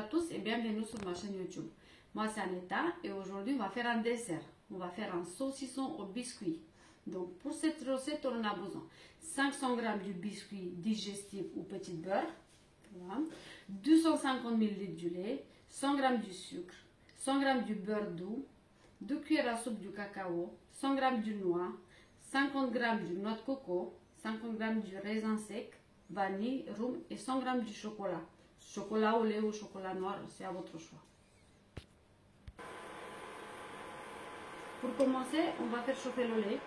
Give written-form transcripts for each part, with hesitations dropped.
tous et bienvenue sur ma chaîne YouTube. Moi c'est Aneta et aujourd'hui on va faire un dessert. On va faire un saucisson au biscuit. Donc pour cette recette on a besoin 500 g du biscuit digestif ou petit beurre, voilà. 250 ml du lait, 100 g du sucre, 100 g du beurre doux, 2 cuillères à soupe du cacao, 100 g du noix, 50 g du noix de coco, 50 g du raisin sec, vanille, rhum et 100 g du chocolat. Chocolat au lait ou chocolat noir, c'est à votre choix. Pour commencer, on va faire chauffer le lait.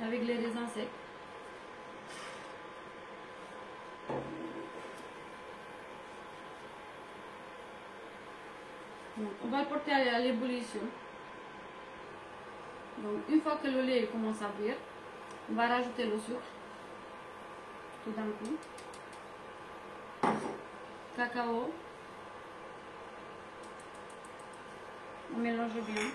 Avec les raisins secs. Donc, on va le porter à l'ébullition. Donc une fois que le lait commence à bouillir, on va rajouter le sucre tout d'un coup, cacao, on mélange bien.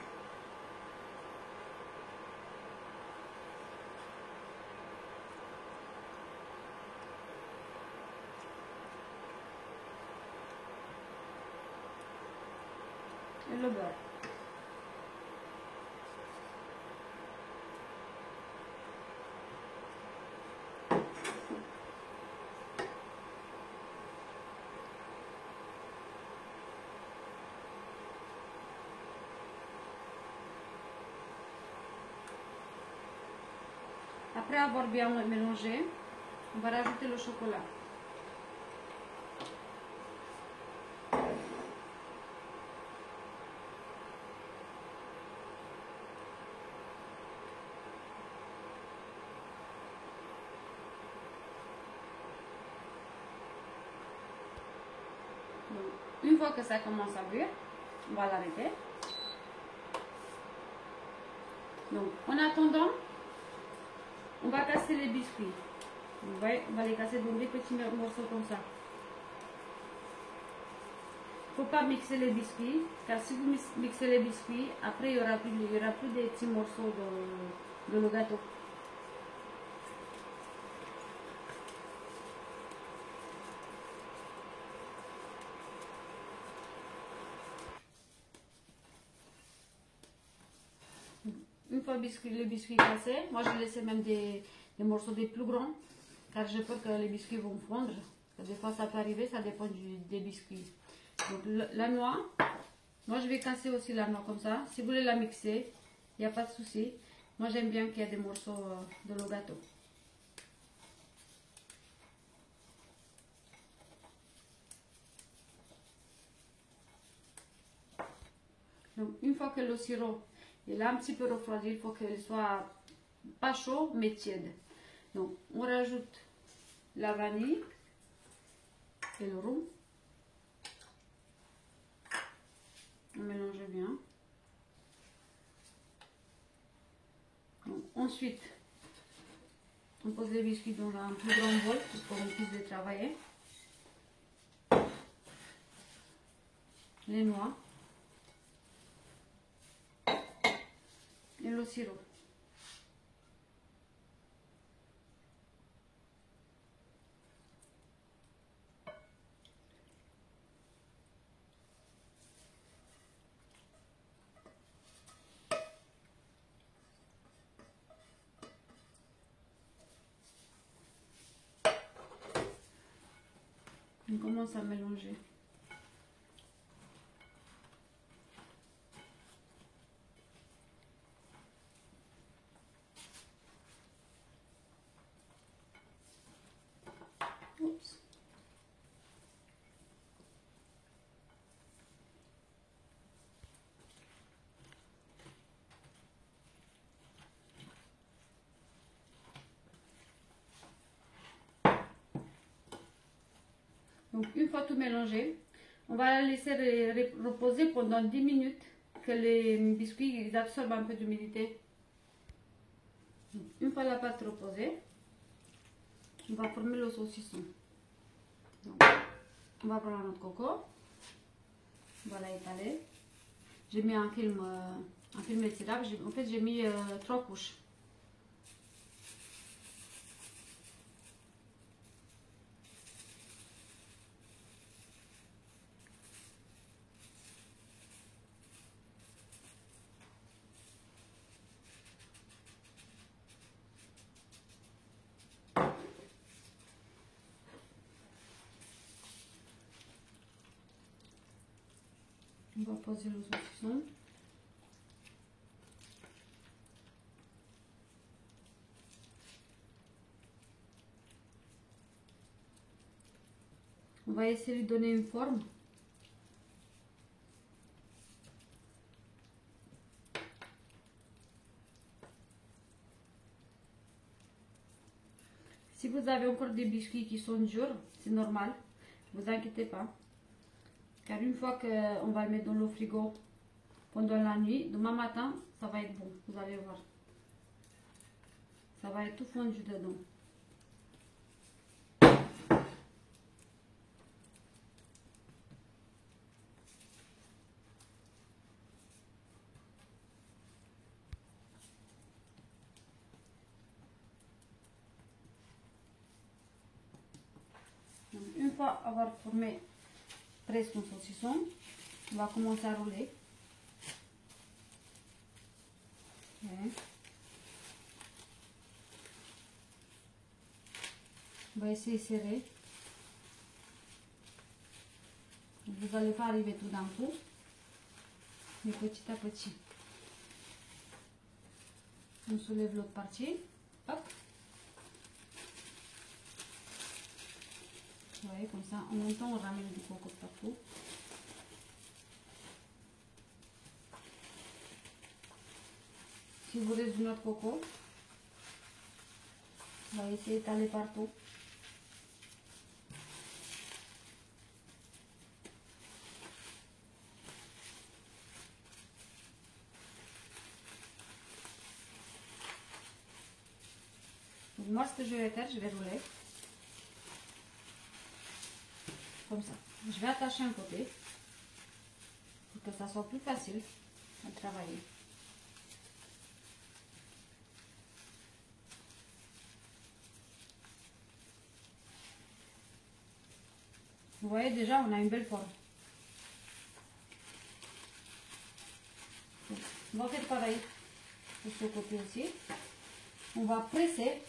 Et le beurre. Après avoir bien mélangé, on va rajouter le chocolat. Donc, une fois que ça commence à bouillir, on va l'arrêter. Donc, en attendant, on va casser les biscuits. On va les casser dans des petits morceaux comme ça. Il ne faut pas mixer les biscuits, car si vous mixez les biscuits, après il n'y aura plus des petits morceaux de le gâteau. Une fois les biscuits cassés, moi je laisse même des morceaux des plus grands, car j'ai peur que les biscuits vont fondre. Des fois ça peut arriver, ça dépend des biscuits. Donc la noix, moi je vais casser aussi la noix comme ça. Si vous voulez la mixer, il n'y a pas de souci. Moi j'aime bien qu'il y ait des morceaux de le gâteau. Donc une fois que le sirop il a un petit peu refroidi, il faut qu'il soit pas chaud mais tiède. Donc on rajoute la vanille et le rhum. On mélange bien. Donc, ensuite, on pose les biscuits dans un plus grand bol pour qu'on puisse les travailler. Les noix. Et le sirop. On commence à mélanger. Oups. Donc une fois tout mélangé, on va la laisser reposer pendant 10 minutes, que les biscuits ils absorbent un peu d'humidité. Une fois la pâte reposée, on va former le saucisson. Donc, on va prendre notre coco, on va l'étaler. J'ai mis un film étirable, en fait j'ai mis 3 couches. On va poser le saucisson. On va essayer de lui donner une forme. Si vous avez encore des biscuits qui sont durs, c'est normal, ne vous inquiétez pas. Car une fois qu'on va le mettre dans le frigo pendant la nuit, demain matin, ça va être bon, vous allez voir. Ça va être tout fondu dedans. Donc, une fois avoir formé presque un saucisson, on va commencer à rouler. Okay. On va essayer de serrer. Vous n'allez pas arriver tout d'un coup, mais petit à petit. On soulève l'autre partie. Hop. Vous voyez, comme ça, en même temps, on ramène du coco partout. Si vous voulez du autre coco, on va essayer d'étaler partout. Donc moi, ce que je vais faire, je vais rouler. Comme ça. Je vais attacher un côté pour que ça soit plus facile à travailler. Vous voyez déjà, on a une belle forme. On va faire pareil de ce côté aussi. On va presser.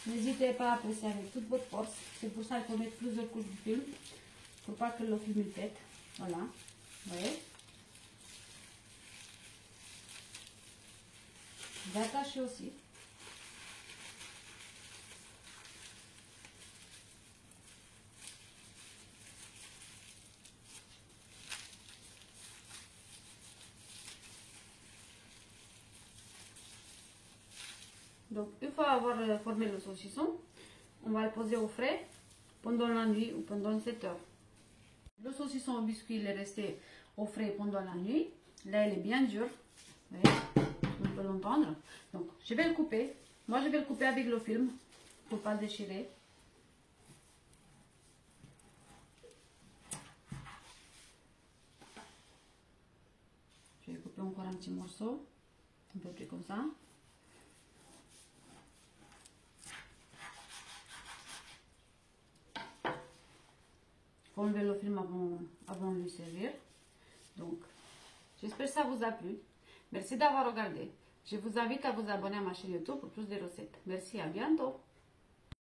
N'hésitez pas à presser avec toute votre force. C'est pour ça qu'il faut mettre plusieurs couches de film. Pour pas que le film il pète. Voilà. Vous voyez. Je vais attacher aussi. Donc, une fois avoir formé le saucisson, on va le poser au frais pendant la nuit ou pendant 7 heures. Le saucisson au biscuit il est resté au frais pendant la nuit. Là, il est bien dur. Vous voyez, on peut l'entendre. Donc, je vais le couper. Moi, je vais le couper avec le film pour ne pas le déchirer. Je vais couper encore un petit morceau, un peu plus comme ça. Il faut enlever le film avant de le servir. Donc, j'espère que ça vous a plu. Merci d'avoir regardé. Je vous invite à vous abonner à ma chaîne YouTube pour plus de recettes. Merci, à bientôt.